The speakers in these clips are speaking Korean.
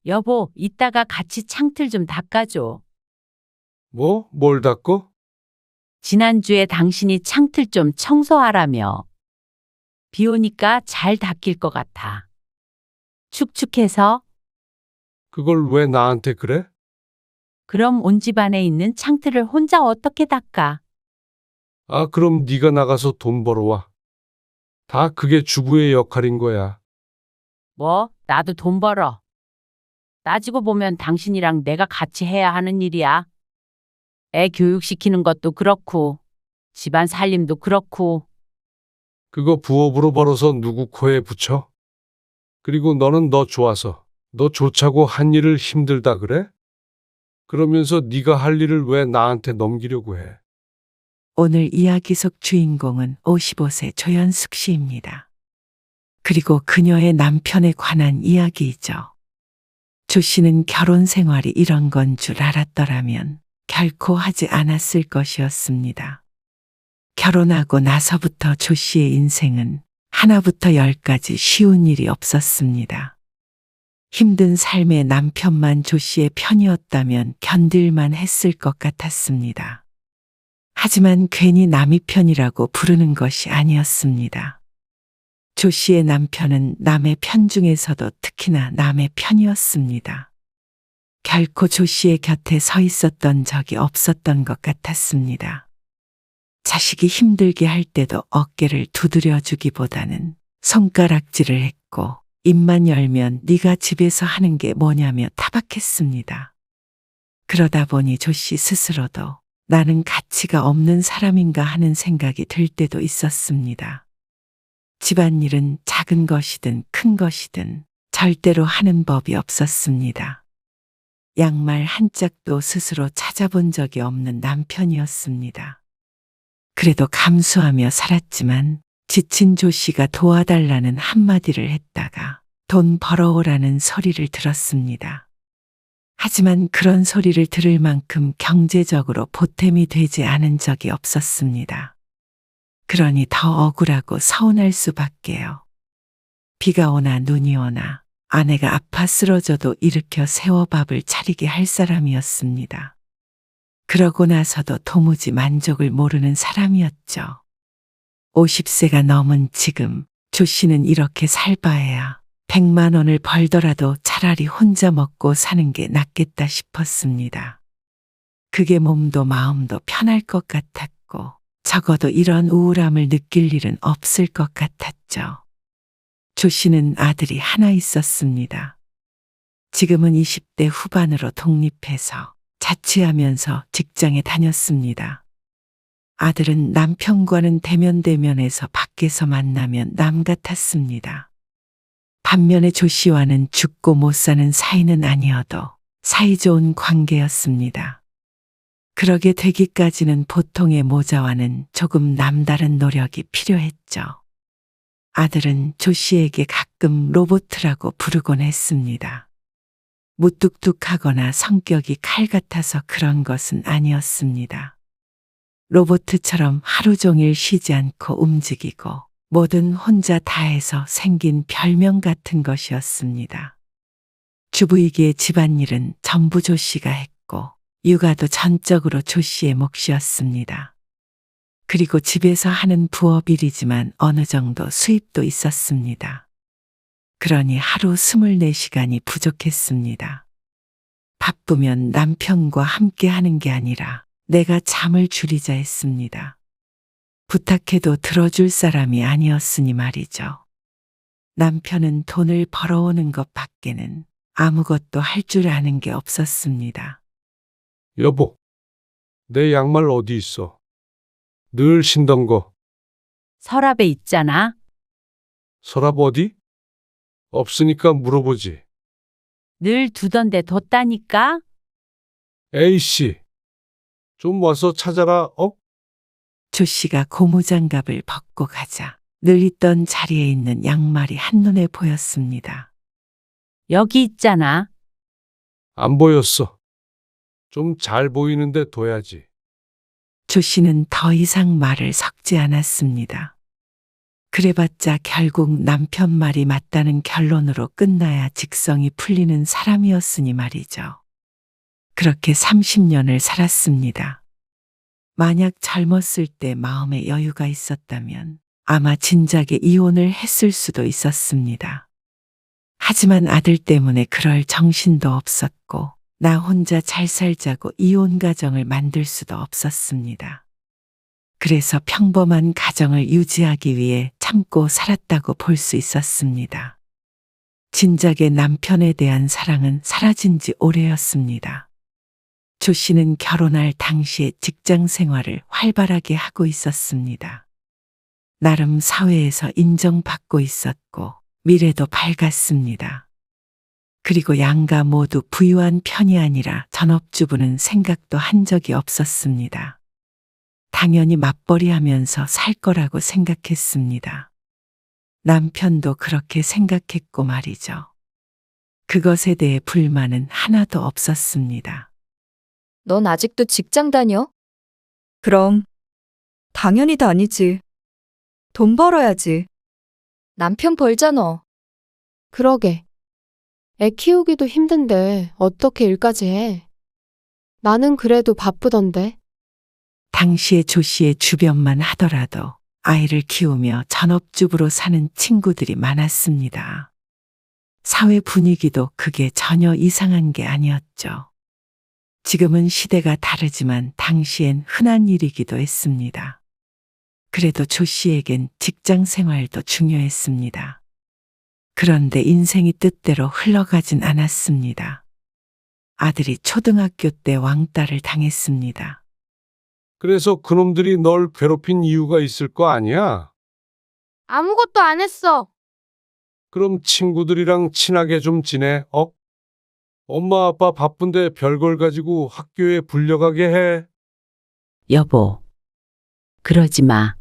여보, 이따가 같이 창틀 좀 닦아줘. 뭐? 뭘 닦어? 지난주에 당신이 창틀 좀 청소하라며. 비 오니까 잘 닦일 것 같아. 축축해서. 그걸 왜 나한테 그래? 그럼 온 집안에 있는 창틀을 혼자 어떻게 닦아? 아, 그럼 네가 나가서 돈 벌어와. 다 그게 주부의 역할인 거야. 뭐, 나도 돈 벌어. 따지고 보면 당신이랑 내가 같이 해야 하는 일이야. 애 교육시키는 것도 그렇고, 집안 살림도 그렇고. 그거 부업으로 벌어서 누구 코에 붙여? 그리고 너는 너 좋아서, 너 좋자고 한 일을 힘들다 그래? 그러면서 네가 할 일을 왜 나한테 넘기려고 해? 오늘 이야기 속 주인공은 55세 조연숙 씨입니다. 그리고 그녀의 남편에 관한 이야기이죠. 조 씨는 결혼 생활이 이런 건 줄 알았더라면 결코 하지 않았을 것이었습니다. 결혼하고 나서부터 조 씨의 인생은 하나부터 열까지 쉬운 일이 없었습니다. 힘든 삶의 남편만 조 씨의 편이었다면 견딜만 했을 것 같았습니다. 하지만 괜히 남의 편이라고 부르는 것이 아니었습니다. 조 씨의 남편은 남의 편 중에서도 특히나 남의 편이었습니다. 결코 조 씨의 곁에 서 있었던 적이 없었던 것 같았습니다. 자식이 힘들게 할 때도 어깨를 두드려 주기보다는 손가락질을 했고 입만 열면 네가 집에서 하는 게 뭐냐며 타박했습니다. 그러다 보니 조 씨 스스로도 나는 가치가 없는 사람인가 하는 생각이 들 때도 있었습니다. 집안일은 작은 것이든 큰 것이든 절대로 하는 법이 없었습니다. 양말 한 짝도 스스로 찾아본 적이 없는 남편이었습니다. 그래도 감수하며 살았지만 지친 조 씨가 도와달라는 한마디를 했다가 돈 벌어오라는 소리를 들었습니다. 하지만 그런 소리를 들을 만큼 경제적으로 보탬이 되지 않은 적이 없었습니다. 그러니 더 억울하고 서운할 수밖에요. 비가 오나 눈이 오나 아내가 아파 쓰러져도 일으켜 세워 밥을 차리게 할 사람이었습니다. 그러고 나서도 도무지 만족을 모르는 사람이었죠. 50세가 넘은 지금 조 씨는 이렇게 살바해야 100만 원을 벌더라도 차라리 혼자 먹고 사는 게 낫겠다 싶었습니다. 그게 몸도 마음도 편할 것 같았고 적어도 이런 우울함을 느낄 일은 없을 것 같았죠. 조 씨는 아들이 하나 있었습니다. 지금은 20대 후반으로 독립해서 자취하면서 직장에 다녔습니다. 아들은 남편과는 대면대면해서 밖에서 만나면 남 같았습니다. 반면에 조 씨와는 죽고 못 사는 사이는 아니어도 사이좋은 관계였습니다. 그러게 되기까지는 보통의 모자와는 조금 남다른 노력이 필요했죠. 아들은 조 씨에게 가끔 로보트라고 부르곤 했습니다. 무뚝뚝하거나 성격이 칼 같아서 그런 것은 아니었습니다. 로보트처럼 하루 종일 쉬지 않고 움직이고 뭐든 혼자 다 해서 생긴 별명 같은 것이었습니다. 주부이기에 집안일은 전부 조 씨가 했고 육아도 전적으로 조 씨의 몫이었습니다. 그리고 집에서 하는 부업일이지만 어느 정도 수입도 있었습니다. 그러니 하루 24시간이 부족했습니다. 바쁘면 남편과 함께 하는 게 아니라 내가 잠을 줄이자 했습니다. 부탁해도 들어줄 사람이 아니었으니 말이죠. 남편은 돈을 벌어오는 것 밖에는 아무것도 할 줄 아는 게 없었습니다. 여보, 내 양말 어디 있어? 늘 신던 거. 서랍에 있잖아. 서랍 어디? 없으니까 물어보지. 늘 두던 데 뒀다니까? A씨, 좀 와서 찾아라, 조 씨가 고무장갑을 벗고 가자 늘 있던 자리에 있는 양말이 한눈에 보였습니다. 여기 있잖아. 안 보였어. 좀 잘 보이는데 둬야지. 조 씨는 더 이상 말을 섞지 않았습니다. 그래봤자 결국 남편 말이 맞다는 결론으로 끝나야 직성이 풀리는 사람이었으니 말이죠. 그렇게 30년을 살았습니다. 만약 젊었을 때 마음에 여유가 있었다면 아마 진작에 이혼을 했을 수도 있었습니다. 하지만 아들 때문에 그럴 정신도 없었고 나 혼자 잘 살자고 이혼 가정을 만들 수도 없었습니다. 그래서 평범한 가정을 유지하기 위해 참고 살았다고 볼 수 있었습니다. 진작에 남편에 대한 사랑은 사라진 지 오래였습니다. 조 씨는 결혼할 당시에 직장 생활을 활발하게 하고 있었습니다. 나름 사회에서 인정받고 있었고 미래도 밝았습니다. 그리고 양가 모두 부유한 편이 아니라 전업주부는 생각도 한 적이 없었습니다. 당연히 맞벌이하면서 살 거라고 생각했습니다. 남편도 그렇게 생각했고 말이죠. 그것에 대해 불만은 하나도 없었습니다. 넌 아직도 직장 다녀? 그럼 당연히 다니지. 돈 벌어야지. 남편 벌잖아. 그러게. 애 키우기도 힘든데 어떻게 일까지 해? 나는 그래도 바쁘던데. 당시의 조 씨의 주변만 하더라도 아이를 키우며 전업주부로 사는 친구들이 많았습니다. 사회 분위기도 그게 전혀 이상한 게 아니었죠. 지금은 시대가 다르지만 당시엔 흔한 일이기도 했습니다. 그래도 조 씨에겐 직장 생활도 중요했습니다. 그런데 인생이 뜻대로 흘러가진 않았습니다. 아들이 초등학교 때 왕따를 당했습니다. 그래서 그놈들이 널 괴롭힌 이유가 있을 거 아니야? 아무것도 안 했어. 그럼 친구들이랑 친하게 좀 지내, 엄마 아빠 바쁜데 별걸 가지고 학교에 불려가게 해. 여보, 그러지 마.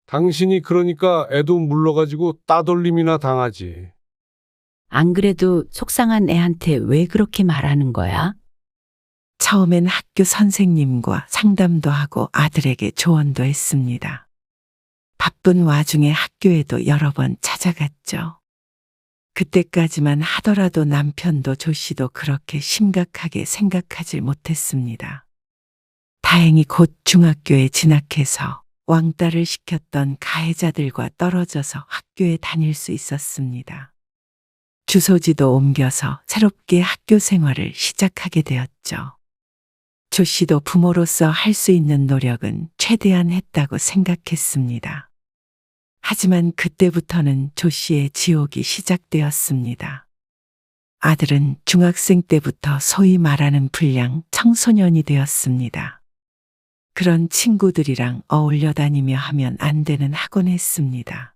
당신이 그러니까 애도 물러가지고 따돌림이나 당하지. 안 그래도 속상한 애한테 왜 그렇게 말하는 거야? 처음엔 학교 선생님과 상담도 하고 아들에게 조언도 했습니다. 바쁜 와중에 학교에도 여러 번 찾아갔죠. 그때까지만 하더라도 남편도 조 씨도 그렇게 심각하게 생각하질 못했습니다. 다행히 곧 중학교에 진학해서 왕따를 시켰던 가해자들과 떨어져서 학교에 다닐 수 있었습니다. 주소지도 옮겨서 새롭게 학교 생활을 시작하게 되었죠. 조 씨도 부모로서 할 수 있는 노력은 최대한 했다고 생각했습니다. 하지만 그때부터는 조 씨의 지옥이 시작되었습니다. 아들은 중학생 때부터 소위 말하는 불량 청소년이 되었습니다. 그런 친구들이랑 어울려 다니며 하면 안 되는 학원 했습니다.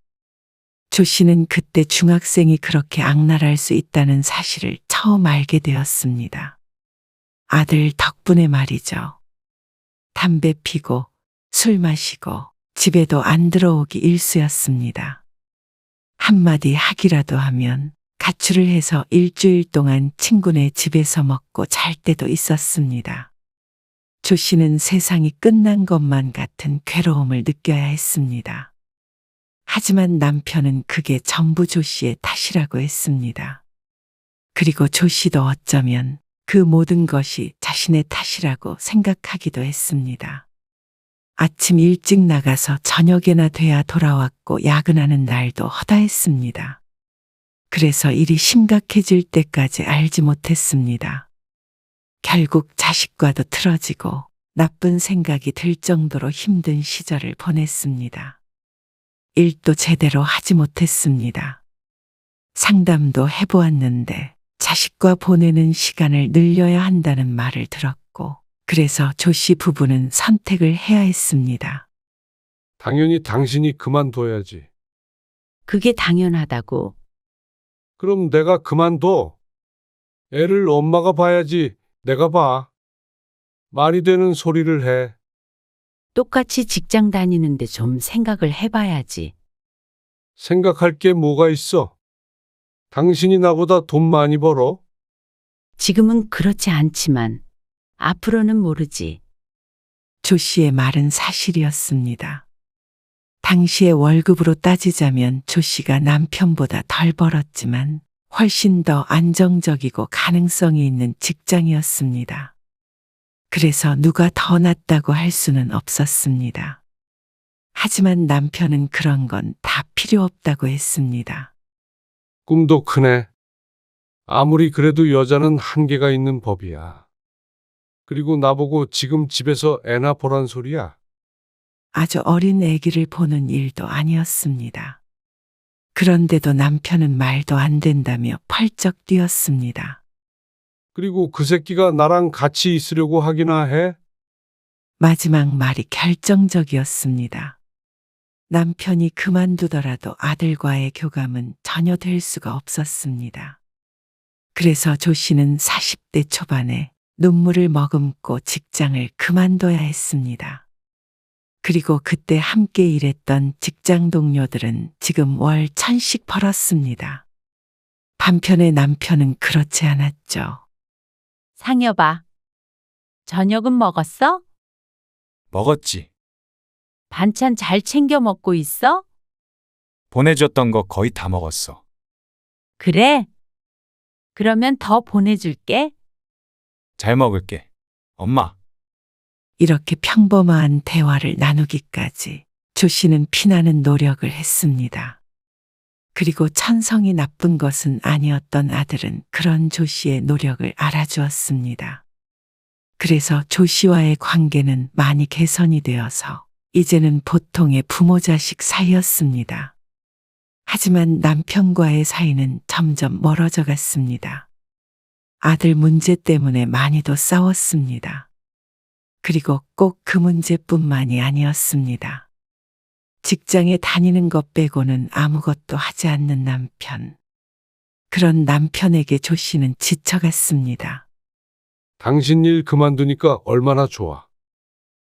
조 씨는 그때 중학생이 그렇게 악랄할 수 있다는 사실을 처음 알게 되었습니다. 아들 덕분에 말이죠. 담배 피고 술 마시고 집에도 안 들어오기 일쑤였습니다. 한마디 하기라도 하면 가출을 해서 일주일 동안 친구네 집에서 먹고 잘 때도 있었습니다. 조 씨는 세상이 끝난 것만 같은 괴로움을 느껴야 했습니다. 하지만 남편은 그게 전부 조 씨의 탓이라고 했습니다. 그리고 조 씨도 어쩌면 그 모든 것이 자신의 탓이라고 생각하기도 했습니다. 아침 일찍 나가서 저녁에나 돼야 돌아왔고 야근하는 날도 허다했습니다. 그래서 일이 심각해질 때까지 알지 못했습니다. 결국 자식과도 틀어지고 나쁜 생각이 들 정도로 힘든 시절을 보냈습니다. 일도 제대로 하지 못했습니다. 상담도 해보았는데 자식과 보내는 시간을 늘려야 한다는 말을 들었고 그래서 조 씨 부부는 선택을 해야 했습니다. 당연히 당신이 그만둬야지. 그게 당연하다고. 그럼 내가 그만둬. 애를 엄마가 봐야지 내가 봐. 말이 되는 소리를 해. 똑같이 직장 다니는데 좀 생각을 해봐야지. 생각할 게 뭐가 있어? 당신이 나보다 돈 많이 벌어? 지금은 그렇지 않지만 앞으로는 모르지. 조 씨의 말은 사실이었습니다. 당시의 월급으로 따지자면 조 씨가 남편보다 덜 벌었지만 훨씬 더 안정적이고 가능성이 있는 직장이었습니다. 그래서 누가 더 낫다고 할 수는 없었습니다. 하지만 남편은 그런 건 다 필요 없다고 했습니다. 꿈도 크네. 아무리 그래도 여자는 한계가 있는 법이야. 그리고 나보고 지금 집에서 애나 보란 소리야. 아주 어린 아기를 보는 일도 아니었습니다. 그런데도 남편은 말도 안 된다며 펄쩍 뛰었습니다. 그리고 그 새끼가 나랑 같이 있으려고 하기나 해? 마지막 말이 결정적이었습니다. 남편이 그만두더라도 아들과의 교감은 전혀 될 수가 없었습니다. 그래서 조 씨는 40대 초반에 눈물을 머금고 직장을 그만둬야 했습니다. 그리고 그때 함께 일했던 직장 동료들은 지금 월 1,000씩 벌었습니다. 반편의 남편은 그렇지 않았죠. 상여봐. 저녁은 먹었어? 먹었지. 반찬 잘 챙겨 먹고 있어? 보내줬던 거 거의 다 먹었어. 그래? 그러면 더 보내줄게. 잘 먹을게. 엄마. 이렇게 평범한 대화를 나누기까지 조 씨는 피나는 노력을 했습니다. 그리고 천성이 나쁜 것은 아니었던 아들은 그런 조 씨의 노력을 알아주었습니다. 그래서 조 씨와의 관계는 많이 개선이 되어서 이제는 보통의 부모 자식 사이였습니다. 하지만 남편과의 사이는 점점 멀어져 갔습니다. 아들 문제 때문에 많이도 싸웠습니다. 그리고 꼭 그 문제뿐만이 아니었습니다. 직장에 다니는 것 빼고는 아무것도 하지 않는 남편. 그런 남편에게 조 씨는 지쳐갔습니다. 당신 일 그만두니까 얼마나 좋아.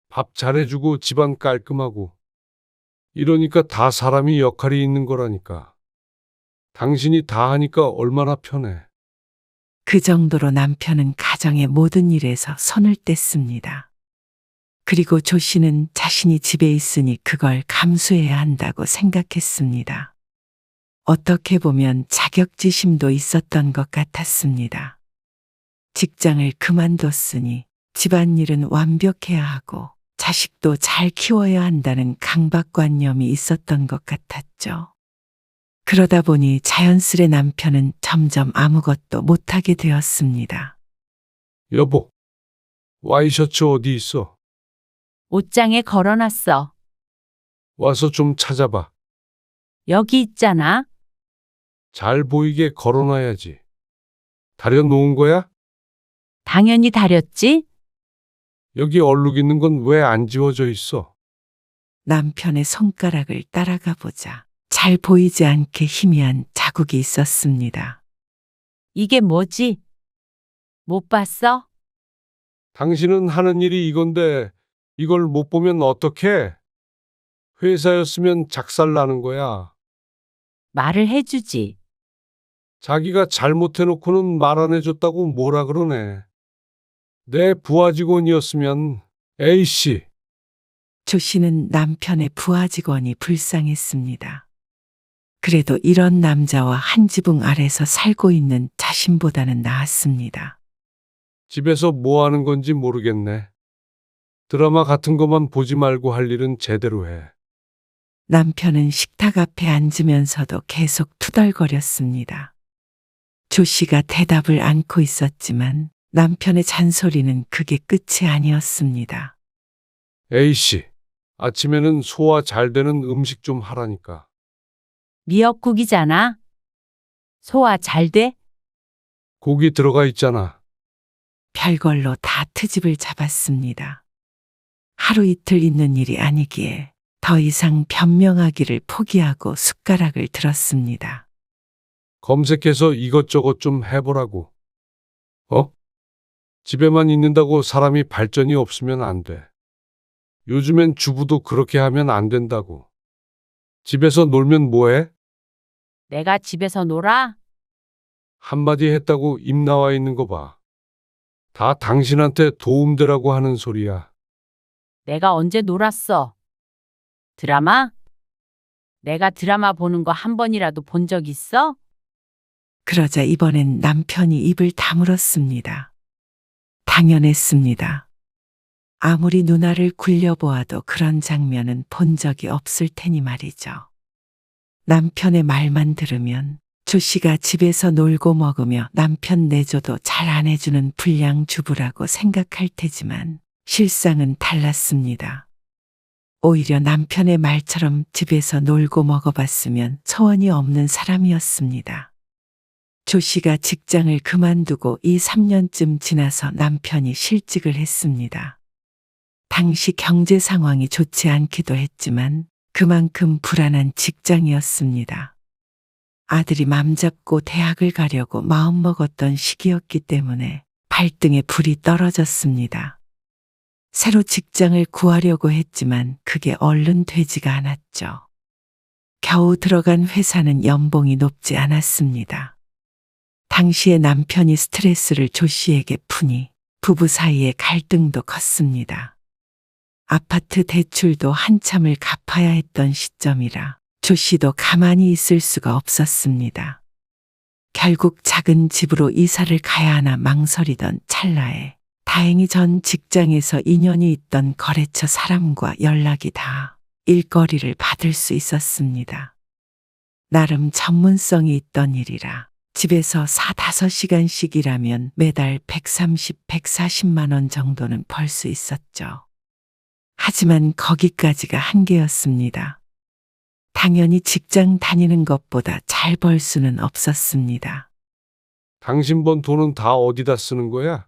밥 잘해주고 집안 깔끔하고. 이러니까 다 사람이 역할이 있는 거라니까. 당신이 다 하니까 얼마나 편해. 그 정도로 남편은 가정의 모든 일에서 손을 뗐습니다. 그리고 조 씨는 자신이 집에 있으니 그걸 감수해야 한다고 생각했습니다. 어떻게 보면 자격지심도 있었던 것 같았습니다. 직장을 그만뒀으니 집안일은 완벽해야 하고 자식도 잘 키워야 한다는 강박관념이 있었던 것 같았죠. 그러다 보니 자연스레 남편은 점점 아무것도 못하게 되었습니다. 여보, 와이셔츠 어디 있어? 옷장에 걸어놨어. 와서 좀 찾아봐. 여기 있잖아. 잘 보이게 걸어놔야지. 다려놓은 거야? 당연히 다렸지? 여기 얼룩 있는 건 왜 안 지워져 있어? 남편의 손가락을 따라가 보자 잘 보이지 않게 희미한 자국이 있었습니다. 이게 뭐지? 못 봤어? 당신은 하는 일이 이건데 이걸 못 보면 어떡해? 회사였으면 작살나는 거야. 말을 해주지. 자기가 잘못해놓고는 말 안 해줬다고 뭐라 그러네. 내 부하 직원이었으면 A씨. 조 씨는 남편의 부하 직원이 불쌍했습니다. 그래도 이런 남자와 한 지붕 아래서 살고 있는 자신보다는 나았습니다. 집에서 뭐 하는 건지 모르겠네. 드라마 같은 것만 보지 말고 할 일은 제대로 해. 남편은 식탁 앞에 앉으면서도 계속 투덜거렸습니다. 조 씨가 대답을 않고 있었지만 남편의 잔소리는 그게 끝이 아니었습니다. A씨, 아침에는 소화 잘 되는 음식 좀 하라니까. 미역국이잖아. 소화 잘 돼? 고기 들어가 있잖아. 별걸로 다 트집을 잡았습니다. 하루 이틀 있는 일이 아니기에 더 이상 변명하기를 포기하고 숟가락을 들었습니다. 검색해서 이것저것 좀 해보라고. 어? 집에만 있는다고 사람이 발전이 없으면 안 돼. 요즘엔 주부도 그렇게 하면 안 된다고. 집에서 놀면 뭐해? 내가 집에서 놀아? 한마디 했다고 입 나와 있는 거 봐. 다 당신한테 도움되라고 하는 소리야. 내가 언제 놀았어? 드라마? 내가 드라마 보는 거 한 번이라도 본 적 있어? 그러자 이번엔 남편이 입을 다물었습니다. 당연했습니다. 아무리 누나를 굴려보아도 그런 장면은 본 적이 없을 테니 말이죠. 남편의 말만 들으면 조 씨가 집에서 놀고 먹으며 남편 내조도 잘 안 해주는 불량 주부라고 생각할 테지만 실상은 달랐습니다. 오히려 남편의 말처럼 집에서 놀고 먹어봤으면 소원이 없는 사람이었습니다. 조 씨가 직장을 그만두고 2, 3년쯤 지나서 남편이 실직을 했습니다. 당시 경제 상황이 좋지 않기도 했지만 그만큼 불안한 직장이었습니다. 아들이 맘 잡고 대학을 가려고 마음먹었던 시기였기 때문에 발등에 불이 떨어졌습니다. 새로 직장을 구하려고 했지만 그게 얼른 되지가 않았죠. 겨우 들어간 회사는 연봉이 높지 않았습니다. 당시에 남편이 스트레스를 조 씨에게 푸니 부부 사이의 갈등도 컸습니다. 아파트 대출도 한참을 갚아야 했던 시점이라 조 씨도 가만히 있을 수가 없었습니다. 결국 작은 집으로 이사를 가야 하나 망설이던 찰나에 다행히 전 직장에서 인연이 있던 거래처 사람과 연락이 닿아 일거리를 받을 수 있었습니다. 나름 전문성이 있던 일이라 집에서 4, 5시간씩 일하면 매달 130, 140만 원 정도는 벌 수 있었죠. 하지만 거기까지가 한계였습니다. 당연히 직장 다니는 것보다 잘 벌 수는 없었습니다. 당신 번 돈은 다 어디다 쓰는 거야?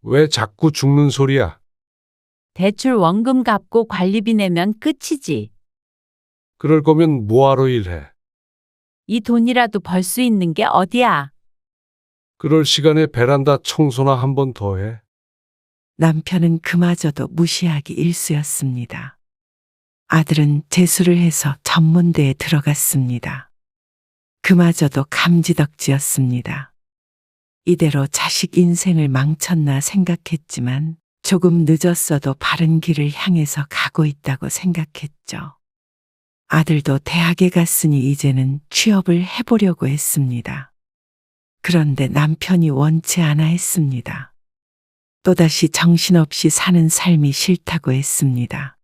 왜 자꾸 죽는 소리야? 대출 원금 갚고 관리비 내면 끝이지. 그럴 거면 뭐하러 일해? 이 돈이라도 벌 수 있는 게 어디야? 그럴 시간에 베란다 청소나 한 번 더 해. 남편은 그마저도 무시하기 일쑤였습니다. 아들은 재수를 해서 전문대에 들어갔습니다. 그마저도 감지덕지였습니다. 이대로 자식 인생을 망쳤나 생각했지만 조금 늦었어도 바른 길을 향해서 가고 있다고 생각했죠. 아들도 대학에 갔으니 이제는 취업을 해보려고 했습니다. 그런데 남편이 원치 않아 했습니다. 또다시 정신없이 사는 삶이 싫다고 했습니다.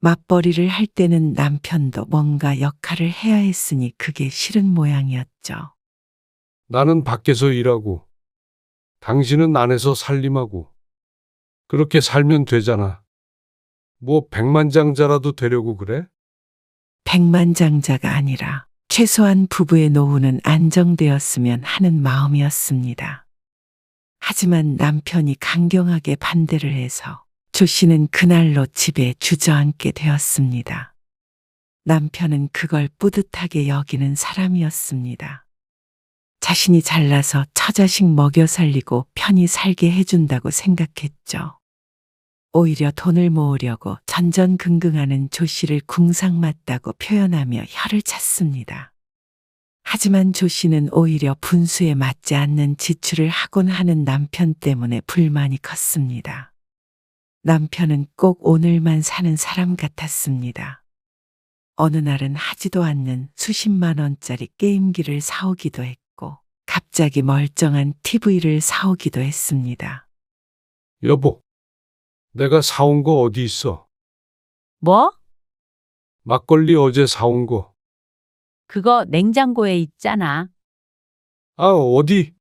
맞벌이를 할 때는 남편도 뭔가 역할을 해야 했으니 그게 싫은 모양이었죠. 나는 밖에서 일하고, 당신은 안에서 살림하고. 그렇게 살면 되잖아. 뭐 백만장자라도 되려고 그래? 백만장자가 아니라 최소한 부부의 노후는 안정되었으면 하는 마음이었습니다. 하지만 남편이 강경하게 반대를 해서 조 씨는 그날로 집에 주저앉게 되었습니다. 남편은 그걸 뿌듯하게 여기는 사람이었습니다. 자신이 잘나서 처자식 먹여 살리고 편히 살게 해준다고 생각했죠. 오히려 돈을 모으려고 전전긍긍하는 조 씨를 궁상맞다고 표현하며 혀를 찼습니다. 하지만 조 씨는 오히려 분수에 맞지 않는 지출을 하곤 하는 남편 때문에 불만이 컸습니다. 남편은 꼭 오늘만 사는 사람 같았습니다. 어느 날은 하지도 않는 수십만 원짜리 게임기를 사오기도 했고 갑자기 멀쩡한 TV를 사오기도 했습니다. 여보, 내가 사온 거 어디 있어? 뭐? 막걸리 어제 사온 거. 그거 냉장고에 있잖아. 아, 어디?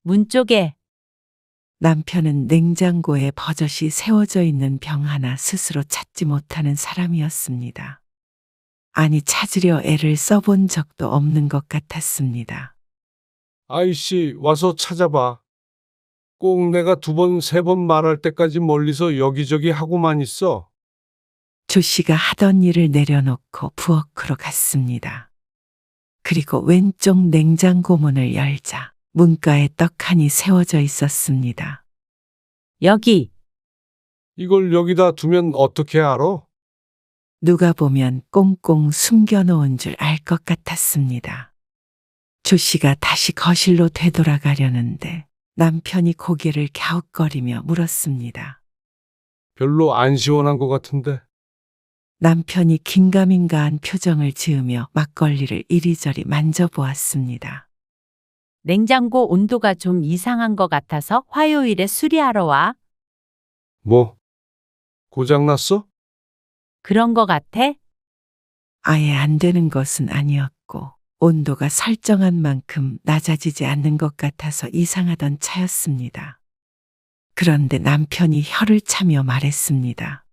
문 쪽에. 남편은 냉장고에 버젓이 세워져 있는 병 하나 스스로 찾지 못하는 사람이었습니다. 아니, 찾으려 애를 써본 적도 없는 것 같았습니다. 아이씨, 와서 찾아봐. 꼭 내가 2번, 3번 말할 때까지 멀리서 여기저기 하고만 있어. 조 씨가 하던 일을 내려놓고 부엌으로 갔습니다. 그리고 왼쪽 냉장고 문을 열자 문가에 떡하니 세워져 있었습니다. 여기. 이걸 여기다 두면 어떻게 알아? 누가 보면 꽁꽁 숨겨놓은 줄 알 것 같았습니다. 조 씨가 다시 거실로 되돌아가려는데 남편이 고개를 갸웃거리며 물었습니다. 별로 안 시원한 것 같은데. 남편이 긴가민가한 표정을 지으며 막걸리를 이리저리 만져보았습니다. 냉장고 온도가 좀 이상한 것 같아서 화요일에 수리하러 와. 뭐? 고장났어? 그런 것 같아? 아예 안 되는 것은 아니었고 온도가 설정한 만큼 낮아지지 않는 것 같아서 이상하던 차였습니다. 그런데 남편이 혀를 차며 말했습니다.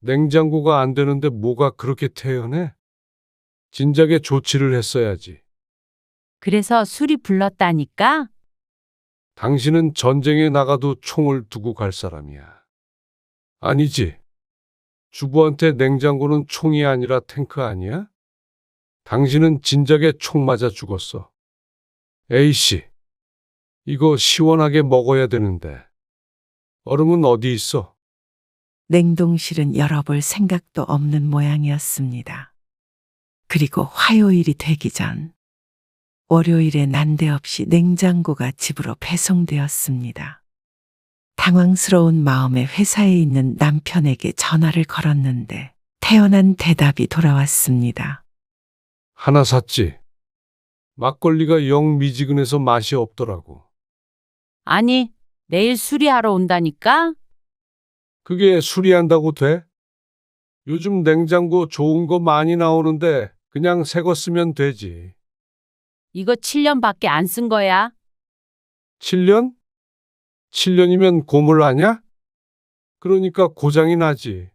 냉장고가 안 되는데 뭐가 그렇게 태연해? 진작에 조치를 했어야지. 그래서 술이 불렀다니까? 당신은 전쟁에 나가도 총을 두고 갈 사람이야. 아니지. 주부한테 냉장고는 총이 아니라 탱크 아니야? 당신은 진작에 총 맞아 죽었어. A씨, 이거 시원하게 먹어야 되는데. 얼음은 어디 있어? 냉동실은 열어볼 생각도 없는 모양이었습니다. 그리고 화요일이 되기 전 월요일에 난데없이 냉장고가 집으로 배송되었습니다. 당황스러운 마음에 회사에 있는 남편에게 전화를 걸었는데 태연한 대답이 돌아왔습니다. 하나 샀지. 막걸리가 영 미지근해서 맛이 없더라고. 아니, 내일 수리하러 온다니까? 그게 수리한다고 돼? 요즘 냉장고 좋은 거 많이 나오는데 그냥 새 거 쓰면 되지. 이거 7년밖에 안 쓴 거야. 7년? 7년이면 고물 아냐? 그러니까 고장이 나지.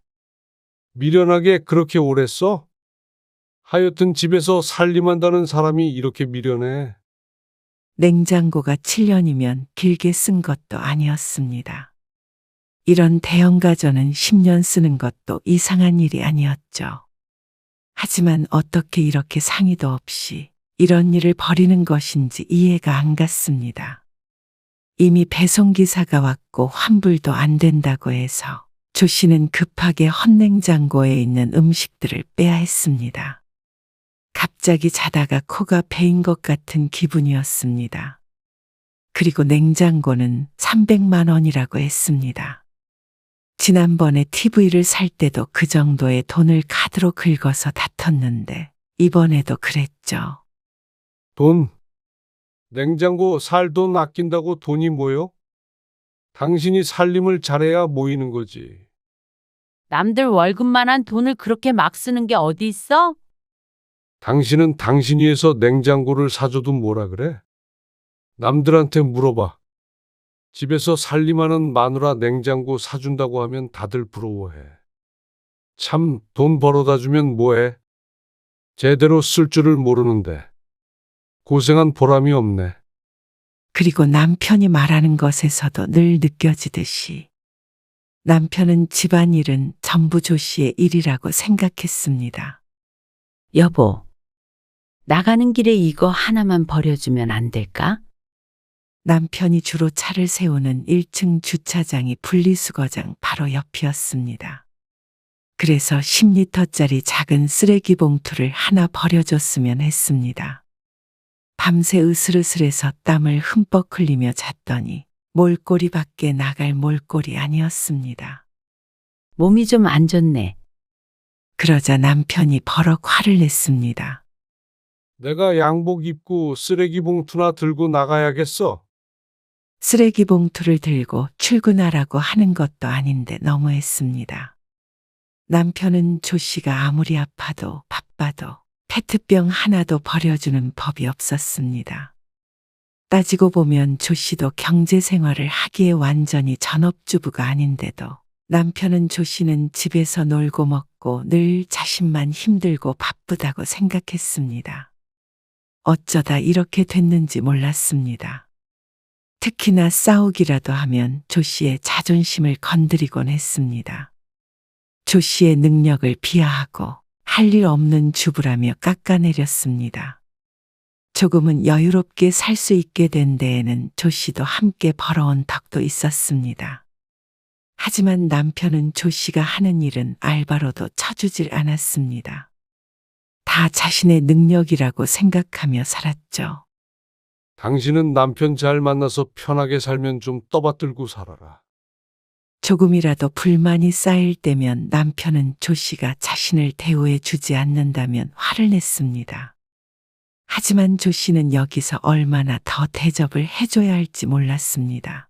미련하게 그렇게 오래 써? 하여튼 집에서 살림한다는 사람이 이렇게 미련해. 냉장고가 7년이면 길게 쓴 것도 아니었습니다. 이런 대형 가전은 10년 쓰는 것도 이상한 일이 아니었죠. 하지만 어떻게 이렇게 상의도 없이 이런 일을 벌이는 것인지 이해가 안 갔습니다. 이미 배송기사가 왔고 환불도 안 된다고 해서 조 씨는 급하게 헛냉장고에 있는 음식들을 빼야 했습니다. 갑자기 자다가 코가 베인 것 같은 기분이었습니다. 그리고 냉장고는 300만 원이라고 했습니다. 지난번에 TV를 살 때도 그 정도의 돈을 카드로 긁어서 다퉜는데 이번에도 그랬죠. 돈. 냉장고 살 돈 아낀다고 돈이 모여? 당신이 살림을 잘해야 모이는 거지. 남들 월급만한 돈을 그렇게 막 쓰는 게 어디 있어? 당신은 당신이 해서 냉장고를 사줘도 뭐라 그래? 남들한테 물어봐. 집에서 살림하는 마누라 냉장고 사준다고 하면 다들 부러워해. 참, 돈 벌어다 주면 뭐해? 제대로 쓸 줄을 모르는데. 고생한 보람이 없네. 그리고 남편이 말하는 것에서도 늘 느껴지듯이 남편은 집안일은 전부 조 씨의 일이라고 생각했습니다. 여보, 나가는 길에 이거 하나만 버려주면 안 될까? 남편이 주로 차를 세우는 1층 주차장이 분리수거장 바로 옆이었습니다. 그래서 10리터짜리 작은 쓰레기 봉투를 하나 버려줬으면 했습니다. 밤새 으슬으슬해서 땀을 흠뻑 흘리며 잤더니 몰골이 밖에 나갈 몰골이 아니었습니다. 몸이 좀 안 좋네. 그러자 남편이 버럭 화를 냈습니다. 내가 양복 입고 쓰레기 봉투나 들고 나가야겠어. 쓰레기 봉투를 들고 출근하라고 하는 것도 아닌데 너무했습니다. 남편은 조 씨가 아무리 아파도 바빠도 페트병 하나도 버려주는 법이 없었습니다. 따지고 보면 조 씨도 경제 생활을 하기에 완전히 전업주부가 아닌데도 남편은 조 씨는 집에서 놀고 먹고 늘 자신만 힘들고 바쁘다고 생각했습니다. 어쩌다 이렇게 됐는지 몰랐습니다. 특히나 싸우기라도 하면 조 씨의 자존심을 건드리곤 했습니다. 조 씨의 능력을 비하하고 할 일 없는 주부라며 깎아내렸습니다. 조금은 여유롭게 살 수 있게 된 데에는 조 씨도 함께 벌어온 덕도 있었습니다. 하지만 남편은 조 씨가 하는 일은 알바로도 쳐주질 않았습니다. 다 자신의 능력이라고 생각하며 살았죠. 당신은 남편 잘 만나서 편하게 살면 좀 떠받들고 살아라. 조금이라도 불만이 쌓일 때면 남편은 조 씨가 자신을 대우해 주지 않는다면 화를 냈습니다. 하지만 조 씨는 여기서 얼마나 더 대접을 해줘야 할지 몰랐습니다.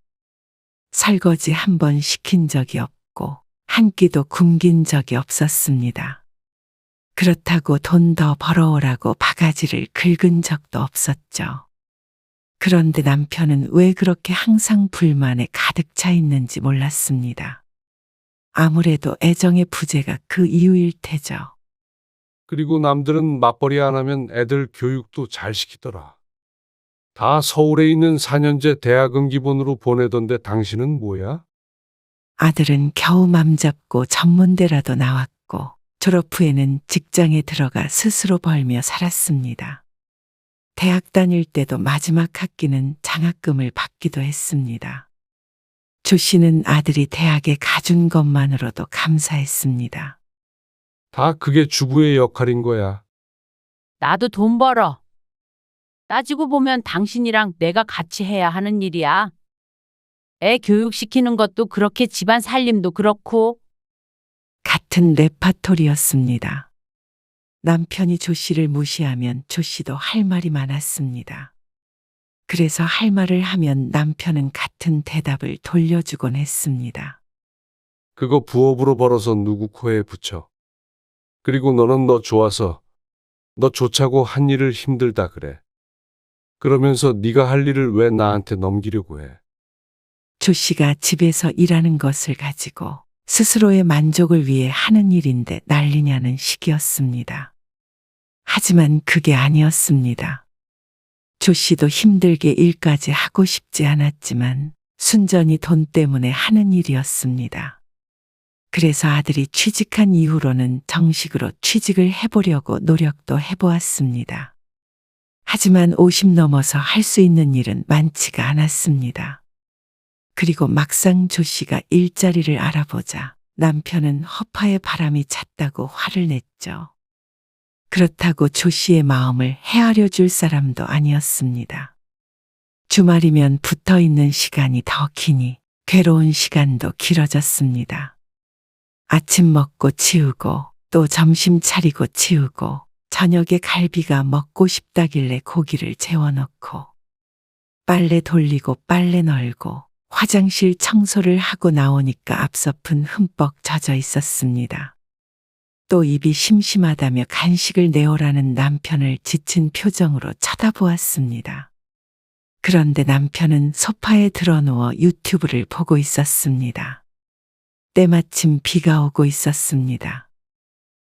설거지 한 번 시킨 적이 없고 한 끼도 굶긴 적이 없었습니다. 그렇다고 돈 더 벌어오라고 바가지를 긁은 적도 없었죠. 그런데 남편은 왜 그렇게 항상 불만에 가득 차 있는지 몰랐습니다. 아무래도 애정의 부재가 그 이유일 테죠. 그리고 남들은 맞벌이 안 하면 애들 교육도 잘 시키더라. 다 서울에 있는 4년제 대학은 기본으로 보내던데 당신은 뭐야? 아들은 겨우 맘 잡고 전문대라도 나왔고 졸업 후에는 직장에 들어가 스스로 벌며 살았습니다. 대학 다닐 때도 마지막 학기는 장학금을 받기도 했습니다. 조 씨는 아들이 대학에 가준 것만으로도 감사했습니다. 다 그게 주부의 역할인 거야. 나도 돈 벌어. 따지고 보면 당신이랑 내가 같이 해야 하는 일이야. 애 교육시키는 것도 그렇게 집안 살림도 그렇고. 같은 레파토리였습니다. 남편이 조 씨를 무시하면 조 씨도 할 말이 많았습니다. 그래서 할 말을 하면 남편은 같은 대답을 돌려주곤 했습니다. 그거 부업으로 벌어서 누구 코에 붙여. 그리고 너는 너 좋아서 너 좋자고 한 일을 힘들다 그래. 그러면서 네가 할 일을 왜 나한테 넘기려고 해. 조 씨가 집에서 일하는 것을 가지고 스스로의 만족을 위해 하는 일인데 난리냐는 식이었습니다. 하지만 그게 아니었습니다. 조 씨도 힘들게 일까지 하고 싶지 않았지만 순전히 돈 때문에 하는 일이었습니다. 그래서 아들이 취직한 이후로는 정식으로 취직을 해보려고 노력도 해보았습니다. 하지만 50 넘어서 할 수 있는 일은 많지가 않았습니다. 그리고 막상 조 씨가 일자리를 알아보자 남편은 허파에 바람이 찼다고 화를 냈죠. 그렇다고 조 씨의 마음을 헤아려 줄 사람도 아니었습니다. 주말이면 붙어 있는 시간이 더 기니 괴로운 시간도 길어졌습니다. 아침 먹고 치우고 또 점심 차리고 치우고 저녁에 갈비가 먹고 싶다길래 고기를 재워놓고 빨래 돌리고 빨래 널고 화장실 청소를 하고 나오니까 앞서픈 흠뻑 젖어 있었습니다. 또 입이 심심하다며 간식을 내오라는 남편을 지친 표정으로 쳐다보았습니다. 그런데 남편은 소파에 드러누워 유튜브를 보고 있었습니다. 때마침 비가 오고 있었습니다.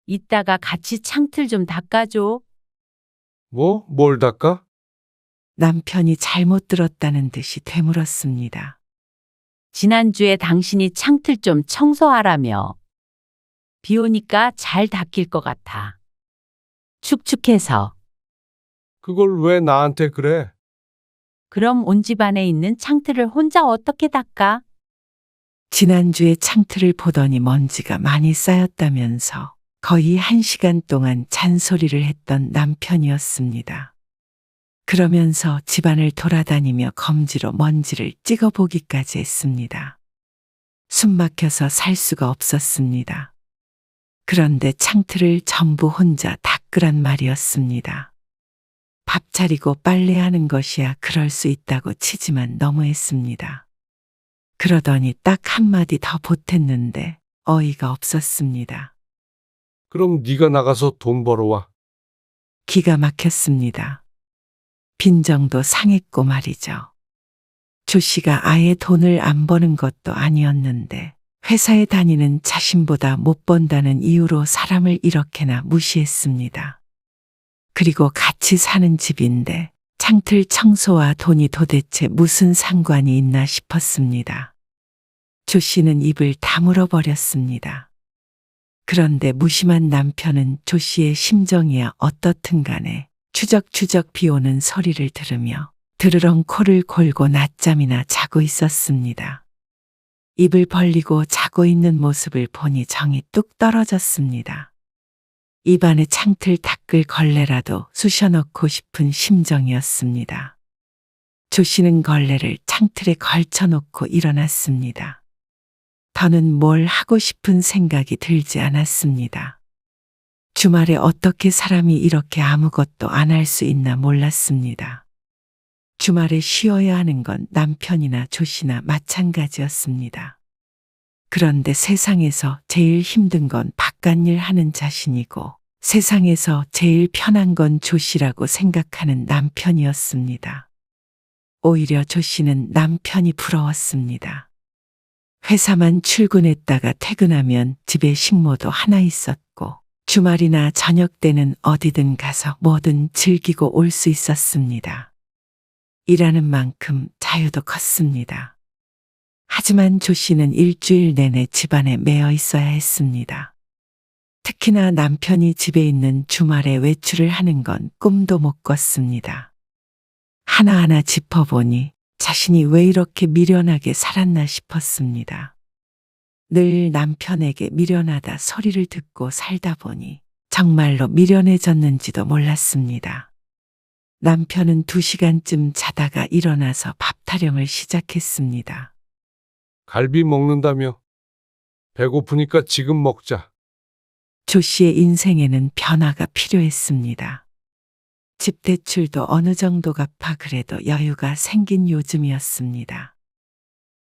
이따가 같이 창틀 좀 닦아줘. 뭘 닦아? 남편이 잘못 들었다는 듯이 되물었습니다. 지난주에 당신이 창틀 좀 청소하라며. 비 오니까 잘 닦일 것 같아. 축축해서. 그걸 왜 나한테 그래? 그럼 온 집안에 있는 창틀을 혼자 어떻게 닦아? 지난주에 창틀을 보더니 먼지가 많이 쌓였다면서 거의 1시간 동안 잔소리를 했던 남편이었습니다. 그러면서 집안을 돌아다니며 검지로 먼지를 찍어보기까지 했습니다. 숨 막혀서 살 수가 없었습니다. 그런데 창틀을 전부 혼자 닦으란 말이었습니다. 밥 차리고 빨래하는 것이야 그럴 수 있다고 치지만 너무했습니다. 그러더니 딱 한마디 더 보탰는데 어이가 없었습니다. 그럼 네가 나가서 돈 벌어와. 기가 막혔습니다. 빈정도 상했고 말이죠. 조 씨가 아예 돈을 안 버는 것도 아니었는데 회사에 다니는 자신보다 못 번다는 이유로 사람을 이렇게나 무시했습니다. 그리고 같이 사는 집인데 창틀 청소와 돈이 도대체 무슨 상관이 있나 싶었습니다. 조 씨는 입을 다물어 버렸습니다. 그런데 무심한 남편은 조 씨의 심정이야 어떻든 간에 추적추적 비오는 소리를 들으며 드르렁 코를 골고 낮잠이나 자고 있었습니다. 입을 벌리고 자고 있는 모습을 보니 정이 뚝 떨어졌습니다. 입안에 창틀 닦을 걸레라도 쑤셔넣고 싶은 심정이었습니다. 조 씨는 걸레를 창틀에 걸쳐놓고 일어났습니다. 더는 뭘 하고 싶은 생각이 들지 않았습니다. 주말에 어떻게 사람이 이렇게 아무것도 안 할 수 있나 몰랐습니다. 주말에 쉬어야 하는 건 남편이나 조씨나 마찬가지였습니다. 그런데 세상에서 제일 힘든 건 바깥일 하는 자신이고 세상에서 제일 편한 건 조씨라고 생각하는 남편이었습니다. 오히려 조씨는 남편이 부러웠습니다. 회사만 출근했다가 퇴근하면 집에 식모도 하나 있었고 주말이나 저녁 때는 어디든 가서 뭐든 즐기고 올 수 있었습니다. 일하는 만큼 자유도 컸습니다. 하지만 조 씨는 일주일 내내 집안에 매여 있어야 했습니다. 특히나 남편이 집에 있는 주말에 외출을 하는 건 꿈도 못 꿨습니다. 하나하나 짚어보니 자신이 왜 이렇게 미련하게 살았나 싶었습니다. 늘 남편에게 미련하다 소리를 듣고 살다 보니 정말로 미련해졌는지도 몰랐습니다. 남편은 2시간쯤 자다가 일어나서 밥 타령을 시작했습니다. 갈비 먹는다며? 배고프니까 지금 먹자. 조 씨의 인생에는 변화가 필요했습니다. 집 대출도 어느 정도 갚아 그래도 여유가 생긴 요즘이었습니다.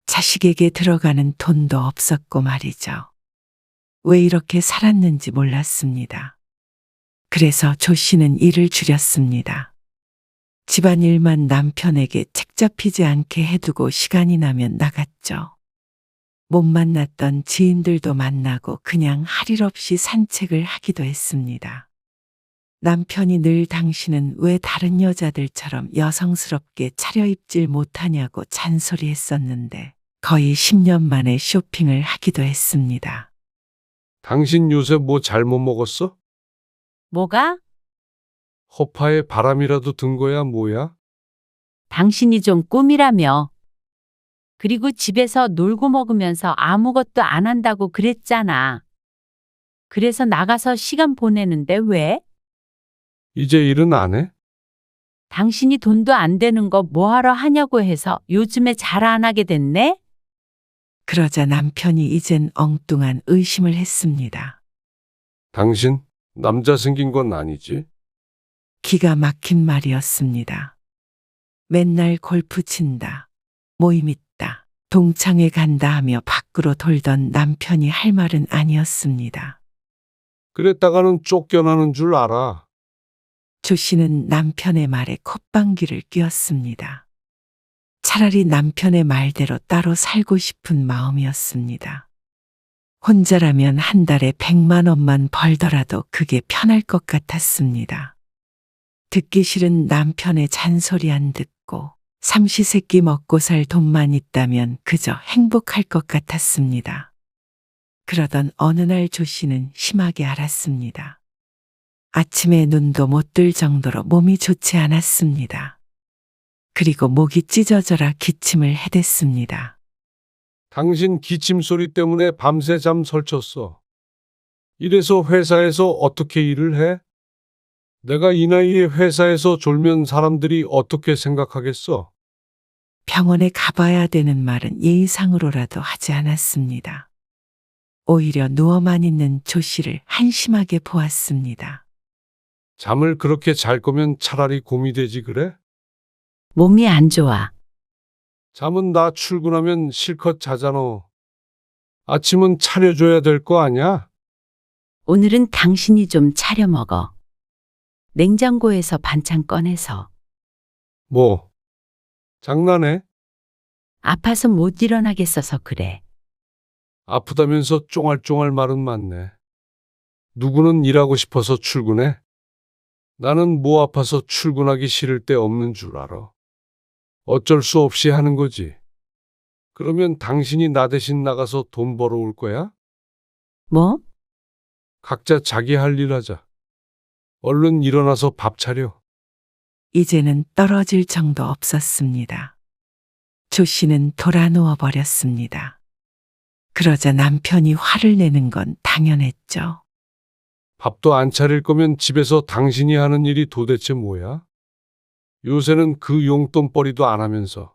자식에게 들어가는 돈도 없었고 말이죠. 왜 이렇게 살았는지 몰랐습니다. 그래서 조 씨는 일을 줄였습니다. 집안일만 남편에게 책 잡히지 않게 해두고 시간이 나면 나갔죠. 못 만났던 지인들도 만나고 그냥 할 일 없이 산책을 하기도 했습니다. 남편이 늘 당신은 왜 다른 여자들처럼 여성스럽게 차려입질 못하냐고 잔소리했었는데 거의 10년 만에 쇼핑을 하기도 했습니다. 당신 요새 뭐 잘못 먹었어? 뭐가? 허파에 바람이라도 든 거야, 뭐야? 당신이 좀 꿈이라며. 그리고 집에서 놀고 먹으면서 아무것도 안 한다고 그랬잖아. 그래서 나가서 시간 보내는데 왜? 이제 일은 안 해? 당신이 돈도 안 되는 거 뭐하러 하냐고 해서 요즘에 잘 안 하게 됐네? 그러자 남편이 이젠 엉뚱한 의심을 했습니다. 당신 남자 생긴 건 아니지? 기가 막힌 말이었습니다. 맨날 골프 친다, 모임 있다, 동창회 간다 하며 밖으로 돌던 남편이 할 말은 아니었습니다. 그랬다가는 쫓겨나는 줄 알아. 조 씨는 남편의 말에 콧방귀를 뀌었습니다. 차라리 남편의 말대로 따로 살고 싶은 마음이었습니다. 혼자라면 한 달에 100만 원만 벌더라도 그게 편할 것 같았습니다. 듣기 싫은 남편의 잔소리 안 듣고 삼시세끼 먹고 살 돈만 있다면 그저 행복할 것 같았습니다. 그러던 어느 날 조 씨는 심하게 알았습니다. 아침에 눈도 못 뜰 정도로 몸이 좋지 않았습니다. 그리고 목이 찢어져라 기침을 해댔습니다. 당신 기침 소리 때문에 밤새 잠 설쳤어. 이래서 회사에서 어떻게 일을 해? 내가 이 나이에 회사에서 졸면 사람들이 어떻게 생각하겠어? 병원에 가봐야 되는 말은 예의상으로라도 하지 않았습니다. 오히려 누워만 있는 조 씨를 한심하게 보았습니다. 잠을 그렇게 잘 거면 차라리 곰이 되지 그래? 몸이 안 좋아. 잠은 나 출근하면 실컷 자잖아. 아침은 차려줘야 될 거 아냐? 오늘은 당신이 좀 차려 먹어. 냉장고에서 반찬 꺼내서. 뭐? 장난해? 아파서 못 일어나겠어서 그래. 아프다면서 쫑알쫑알 말은 많네. 누구는 일하고 싶어서 출근해? 나는 뭐 아파서 출근하기 싫을 때 없는 줄 알아. 어쩔 수 없이 하는 거지. 그러면 당신이 나 대신 나가서 돈 벌어올 거야? 뭐? 각자 자기 할 일 하자. 얼른 일어나서 밥 차려. 이제는 떨어질 정도 없었습니다. 조 씨는 돌아 누워 버렸습니다. 그러자 남편이 화를 내는 건 당연했죠. 밥도 안 차릴 거면 집에서 당신이 하는 일이 도대체 뭐야? 요새는 그 용돈벌이도 안 하면서.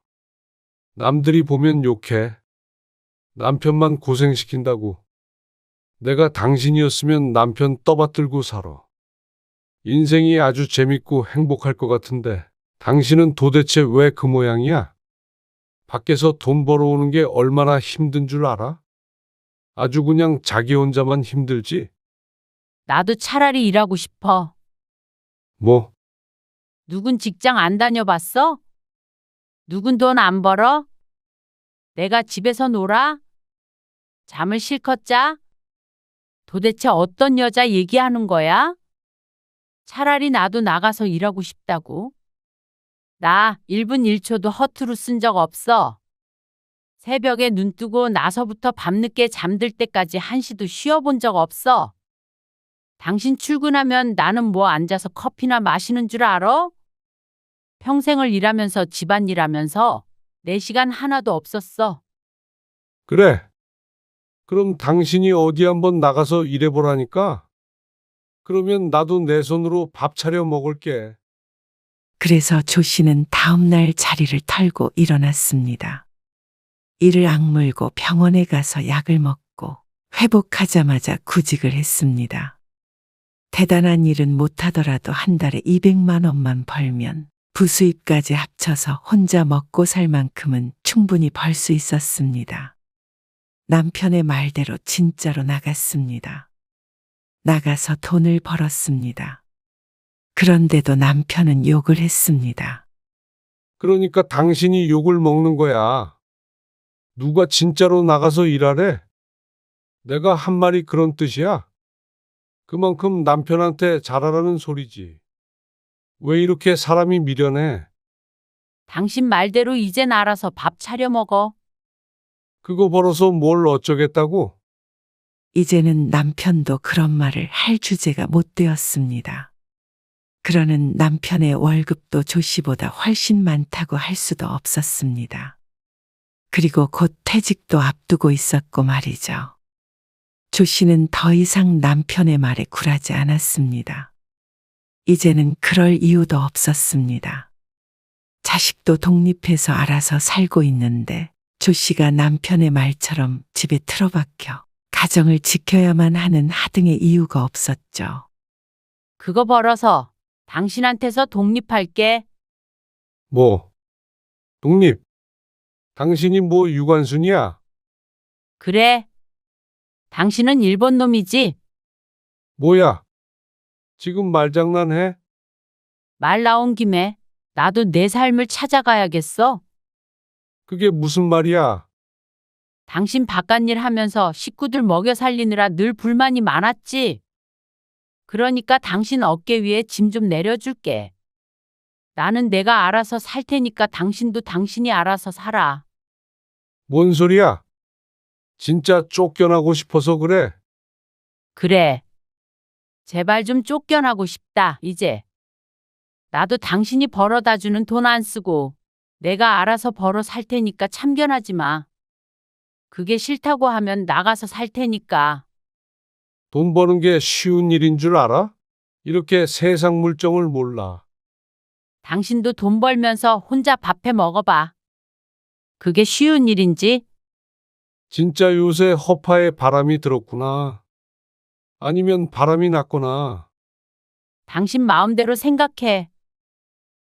남들이 보면 욕해. 남편만 고생시킨다고. 내가 당신이었으면 남편 떠받들고 살아. 인생이 아주 재밌고 행복할 것 같은데 당신은 도대체 왜 그 모양이야? 밖에서 돈 벌어오는 게 얼마나 힘든 줄 알아? 아주 그냥 자기 혼자만 힘들지? 나도 차라리 일하고 싶어. 뭐, 누군 직장 안 다녀봤어? 누군 돈 안 벌어? 내가 집에서 놀아? 잠을 실컷 자? 도대체 어떤 여자 얘기하는 거야? 차라리 나도 나가서 일하고 싶다고. 나 1분 1초도 허투루 쓴 적 없어. 새벽에 눈 뜨고 나서부터 밤늦게 잠들 때까지 한시도 쉬어본 적 없어. 당신 출근하면 나는 뭐 앉아서 커피나 마시는 줄 알아? 평생을 일하면서 집안일 하면서 내 시간 하나도 없었어. 그래. 그럼 당신이 어디 한번 나가서 일해보라니까? 그러면 나도 내 손으로 밥 차려 먹을게. 그래서 조 씨는 다음 날 자리를 털고 일어났습니다. 이를 악물고 병원에 가서 약을 먹고 회복하자마자 구직을 했습니다. 대단한 일은 못하더라도 한 달에 200만 원만 벌면 부수입까지 합쳐서 혼자 먹고 살 만큼은 충분히 벌 수 있었습니다. 남편의 말대로 진짜로 나갔습니다. 나가서 돈을 벌었습니다. 그런데도 남편은 욕을 했습니다. 그러니까 당신이 욕을 먹는 거야. 누가 진짜로 나가서 일하래? 내가 한 말이 그런 뜻이야? 그만큼 남편한테 잘하라는 소리지. 왜 이렇게 사람이 미련해? 당신 말대로 이젠 알아서 밥 차려 먹어. 그거 벌어서 뭘 어쩌겠다고? 이제는 남편도 그런 말을 할 주제가 못 되었습니다. 그러는 남편의 월급도 조 씨보다 훨씬 많다고 할 수도 없었습니다. 그리고 곧 퇴직도 앞두고 있었고 말이죠. 조 씨는 더 이상 남편의 말에 굴하지 않았습니다. 이제는 그럴 이유도 없었습니다. 자식도 독립해서 알아서 살고 있는데 조 씨가 남편의 말처럼 집에 틀어박혀 가정을 지켜야만 하는 하등의 이유가 없었죠. 그거 벌어서 당신한테서 독립할게. 뭐? 독립? 당신이 뭐 유관순이야? 그래. 당신은 일본 놈이지? 뭐야? 지금 말장난해? 말 나온 김에 나도 내 삶을 찾아가야겠어. 그게 무슨 말이야? 당신 바깥일 하면서 식구들 먹여 살리느라 늘 불만이 많았지. 그러니까 당신 어깨 위에 짐 좀 내려줄게. 나는 내가 알아서 살 테니까 당신도 당신이 알아서 살아. 뭔 소리야? 진짜 쫓겨나고 싶어서 그래? 그래. 제발 좀 쫓겨나고 싶다, 이제. 나도 당신이 벌어다 주는 돈 안 쓰고 내가 알아서 벌어 살 테니까 참견하지 마. 그게 싫다고 하면 나가서 살 테니까. 돈 버는 게 쉬운 일인 줄 알아? 이렇게 세상 물정을 몰라. 당신도 돈 벌면서 혼자 밥해 먹어봐. 그게 쉬운 일인지? 진짜 요새 허파에 바람이 들었구나. 아니면 바람이 났구나. 당신 마음대로 생각해.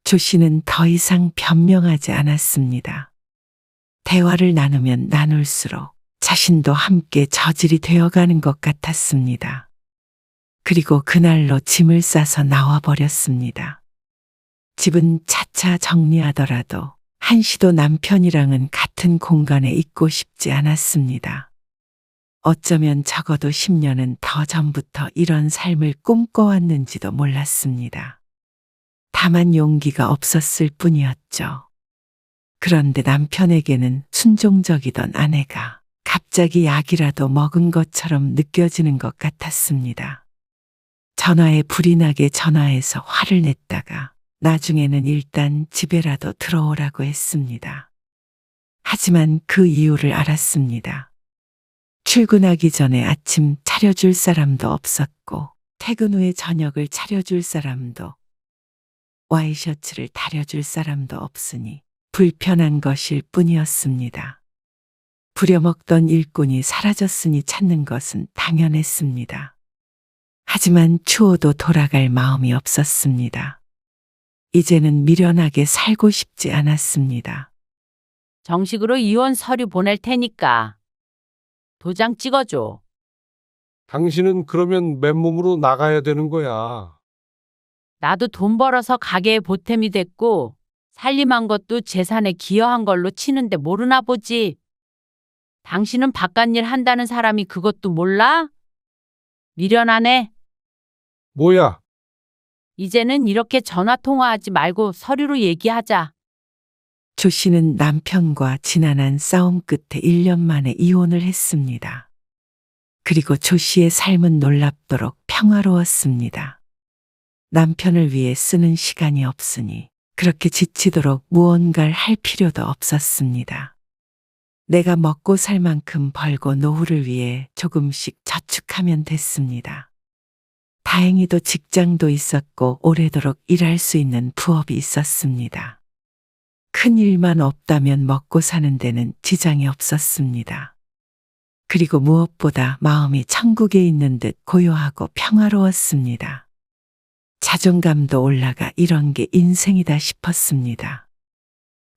조 씨는 더 이상 변명하지 않았습니다. 대화를 나누면 나눌수록 자신도 함께 저질이 되어가는 것 같았습니다. 그리고 그날로 짐을 싸서 나와버렸습니다. 집은 차차 정리하더라도 한시도 남편이랑은 같은 공간에 있고 싶지 않았습니다. 어쩌면 적어도 10년은 더 전부터 이런 삶을 꿈꿔왔는지도 몰랐습니다. 다만 용기가 없었을 뿐이었죠. 그런데 남편에게는 순종적이던 아내가 갑자기 약이라도 먹은 것처럼 느껴지는 것 같았습니다. 전화에 불이 나게 전화해서 화를 냈다가 나중에는 일단 집에라도 들어오라고 했습니다. 하지만 그 이유를 알았습니다. 출근하기 전에 아침 차려줄 사람도 없었고 퇴근 후에 저녁을 차려줄 사람도 와이셔츠를 다려줄 사람도 없으니 불편한 것일 뿐이었습니다. 부려먹던 일꾼이 사라졌으니 찾는 것은 당연했습니다. 하지만 추호도 돌아갈 마음이 없었습니다. 이제는 미련하게 살고 싶지 않았습니다. 정식으로 이혼 서류 보낼 테니까 도장 찍어줘. 당신은 그러면 맨몸으로 나가야 되는 거야. 나도 돈 벌어서 가게에 보탬이 됐고 살림한 것도 재산에 기여한 걸로 치는데 모르나 보지. 당신은 바깥일 한다는 사람이 그것도 몰라? 미련하네. 뭐야? 이제는 이렇게 전화 통화하지 말고 서류로 얘기하자. 조 씨는 남편과 지난한 싸움 끝에 1년 만에 이혼을 했습니다. 그리고 조 씨의 삶은 놀랍도록 평화로웠습니다. 남편을 위해 쓰는 시간이 없으니 그렇게 지치도록 무언가를 할 필요도 없었습니다. 내가 먹고 살 만큼 벌고 노후를 위해 조금씩 저축하면 됐습니다. 다행히도 직장도 있었고 오래도록 일할 수 있는 부업이 있었습니다. 큰 일만 없다면 먹고 사는 데는 지장이 없었습니다. 그리고 무엇보다 마음이 천국에 있는 듯 고요하고 평화로웠습니다. 자존감도 올라가 이런 게 인생이다 싶었습니다.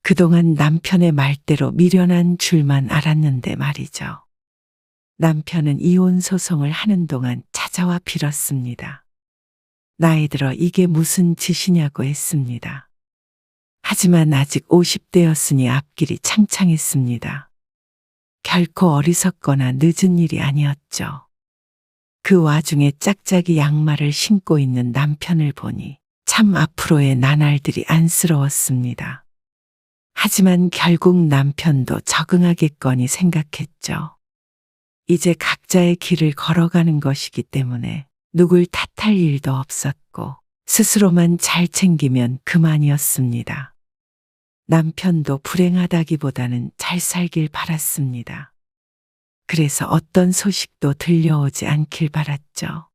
그동안 남편의 말대로 미련한 줄만 알았는데 말이죠. 남편은 이혼 소송을 하는 동안 찾아와 빌었습니다. 나이 들어 이게 무슨 짓이냐고 했습니다. 하지만 아직 50대였으니 앞길이 창창했습니다. 결코 어리석거나 늦은 일이 아니었죠. 그 와중에 짝짝이 양말을 신고 있는 남편을 보니 참 앞으로의 나날들이 안쓰러웠습니다. 하지만 결국 남편도 적응하겠거니 생각했죠. 이제 각자의 길을 걸어가는 것이기 때문에 누굴 탓할 일도 없었고 스스로만 잘 챙기면 그만이었습니다. 남편도 불행하다기보다는 잘 살길 바랐습니다. 그래서 어떤 소식도 들려오지 않길 바랐죠.